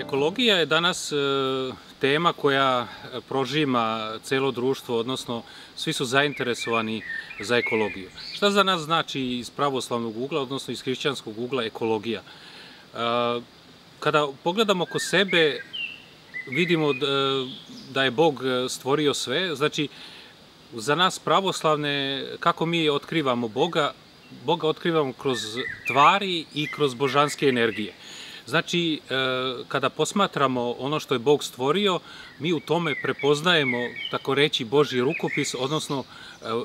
Ekologija je danas tema koja prožima celo društvo, odnosno svi su zainteresovani za ekologiju. Šta za nas znači iz pravoslavnog ugla, odnosno iz hrišćanskog ugla ekologija? Kada pogledamo oko sebe, vidimo da je Bog stvorio sve, znači za nas pravoslavne, kako mi otkrivamo Boga? Boga otkrivamo kroz tvari i kroz božanske energije. Znači, kada posmatramo ono što je Bog stvorio, mi u tome prepoznajemo, tako reći, Božji rukopis, odnosno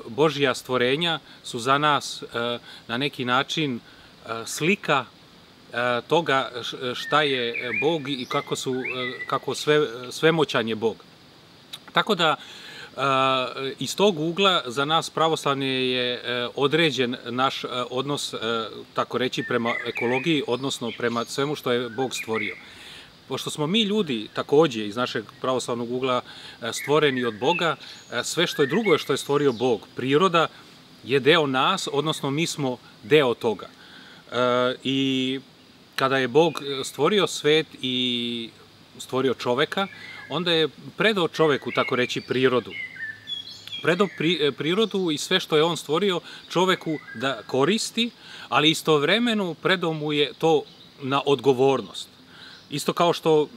Božja stvorenja su za nas na neki način slika toga šta je Bog i kako svemoćan je Bog. Tako da, iz tog ugla za nas pravoslavne je određen naš odnos, tako reći, prema ekologiji, odnosno prema svemu što je Bog stvorio. Pošto smo mi ljudi takođe iz našeg pravoslavnog ugla stvoreni od Boga, sve što je drugo što je stvorio Bog, priroda je deo nas, odnosno mi smo deo toga. I kada je Bog stvorio svet i stvorio čoveka, onda je predao čoveku, tako reći, prirodu. Predao prirodu i sve što je on stvorio čoveku da koristi, ali istovremeno predao mu je to na odgovornost. Isto kao što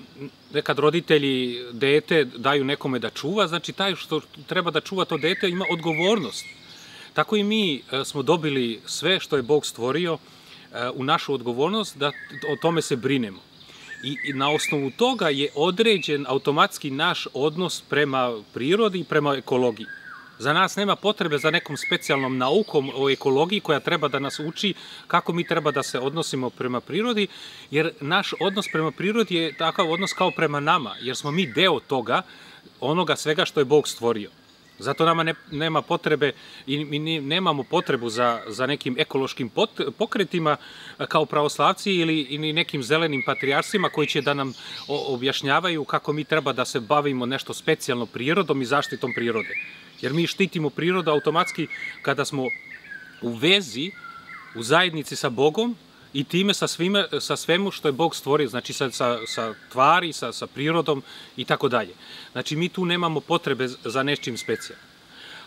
nekad roditelji dete daju nekome da čuva, znači taj što treba da čuva to dete ima odgovornost. Tako i mi smo dobili sve što je Bog stvorio u našu odgovornost da o tome se brinemo. I na osnovu toga je određen automatski naš odnos prema prirodi i prema ekologiji. Za nas nema potrebe za nekom specijalnom naukom o ekologiji koja treba da nas uči kako mi treba da se odnosimo prema prirodi, jer naš odnos prema prirodi je takav odnos kao prema nama, jer smo mi deo toga, onoga svega što je Bog stvorio. Zato nama nema potrebe i mi nemamo potrebu za nekim ekološkim pokretima kao pravoslavci ili nekim zelenim patrijarsima koji će da nam objašnjavaju kako mi treba da se bavimo nešto specijalno prirodom i zaštitom prirode. Jer mi štitimo prirodu automatski kada smo u vezi, u zajednici sa Bogom i time sa svemu što je Bog stvorio, znači sa tvari, sa prirodom i tako dalje. Znači mi tu nemamo potrebe za nečim specijalnim.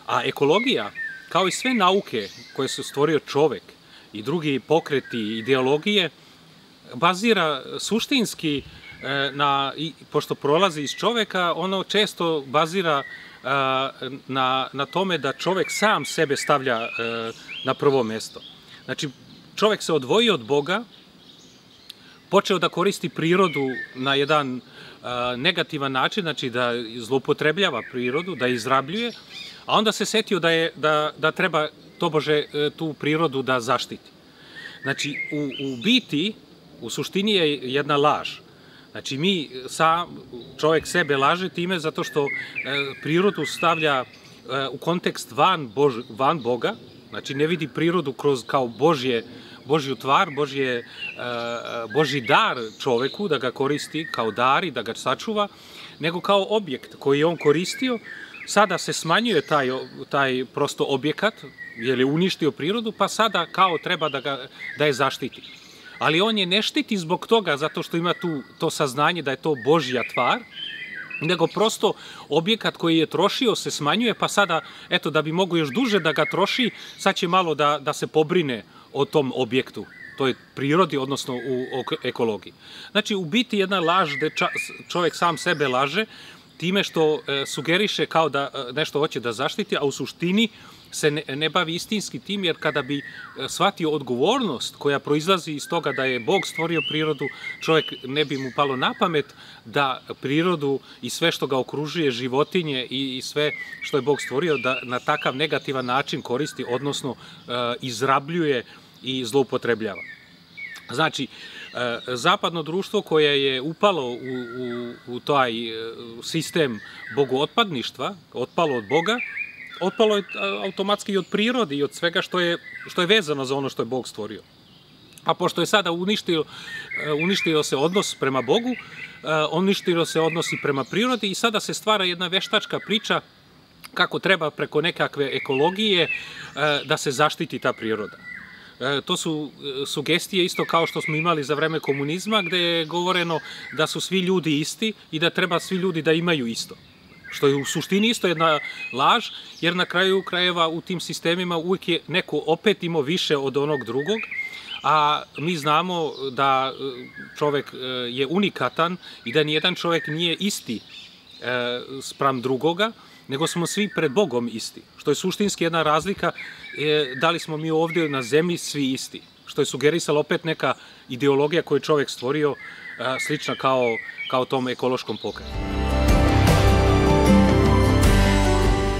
A ekologija, kao i sve nauke koje su stvorio čovek i drugi pokreti, ideologije, bazira suštinski pošto prolazi iz čoveka, ono često bazira na tome da čovek sam sebe stavlja na prvo mesto. Znači, čovek se odvojio od Boga, počeo da koristi prirodu na jedan negativan način, znači da zloupotrebljava prirodu, da izrabljuje, a onda se setio da treba tobože tu prirodu da zaštiti. Znači, u biti, u suštini je jedna laž. Znači, čovek sebe laže time zato što prirodu stavlja u kontekst van Boga, znači ne vidi prirodu kao Božju tvar, Božji dar čoveku da ga koristi kao dar i da ga sačuva, nego kao objekt koji je on koristio. Sada se smanjuje taj prosto objekat, jer je uništio prirodu, pa sada kao treba da je zaštiti. Ali on je ne štiti zbog toga, zato što ima to saznanje da je to Božja tvar, nego prosto objekat koji je trošio se smanjuje, pa sada, eto, da bi mogo još duže da ga troši, sad će malo da se pobrine o tom objektu, toj prirodi, odnosno u ekologiji. Znači, u biti jedna laž gde čovek sam sebe laže, time što sugeriše kao da nešto hoće da zaštiti, a u suštini se ne bavi istinski tim, jer kada bi shvatio odgovornost koja proizlazi iz toga da je Bog stvorio prirodu, čovjek ne bi mu palo na pamet da prirodu i sve što ga okružuje, životinje i sve što je Bog stvorio, da na takav negativan način koristi, odnosno izrabljuje i zloupotrebljava. Znači, zapadno društvo koje je upalo u taj sistem bogootpadništva, otpalo od Boga, otpalo je automatski i od prirode i od svega što je vezano za ono što je Bog stvorio. A pošto je sada uništio se odnos prema Bogu, uništio se odnos i prema prirodi i sada se stvara jedna veštačka priča kako treba preko nekakve ekologije da se zaštiti ta priroda. To su sugestije isto kao što smo imali za vreme komunizma, gde je govoreno da su svi ljudi isti i da treba svi ljudi da imaju isto. Što je u suštini isto jedna laž, jer na kraju krajeva u tim sistemima uvijek je neko opet imao više od onog drugog, a mi znamo da čovek je unikatan i da nijedan čovek nije isti spram drugoga, nego smo svi pred Bogom isti. Što je suštinski jedna razlika, da li smo mi ovdje na zemlji svi isti. Što je sugerisala opet neka ideologija koju je čovek stvorio, slična kao tom ekološkom pokretu.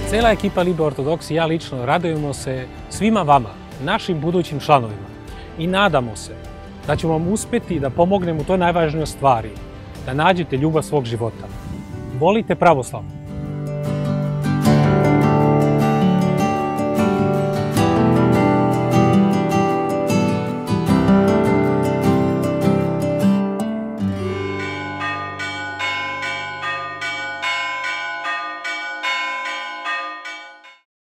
Cela ekipa Libe Ortodoks i ja lično radujemo se svima vama, našim budućim članovima, i nadamo se da ćemo vam uspeti da pomognemo u toj najvažnijoj stvari, da nađete ljubav svog života. Volite pravoslavno.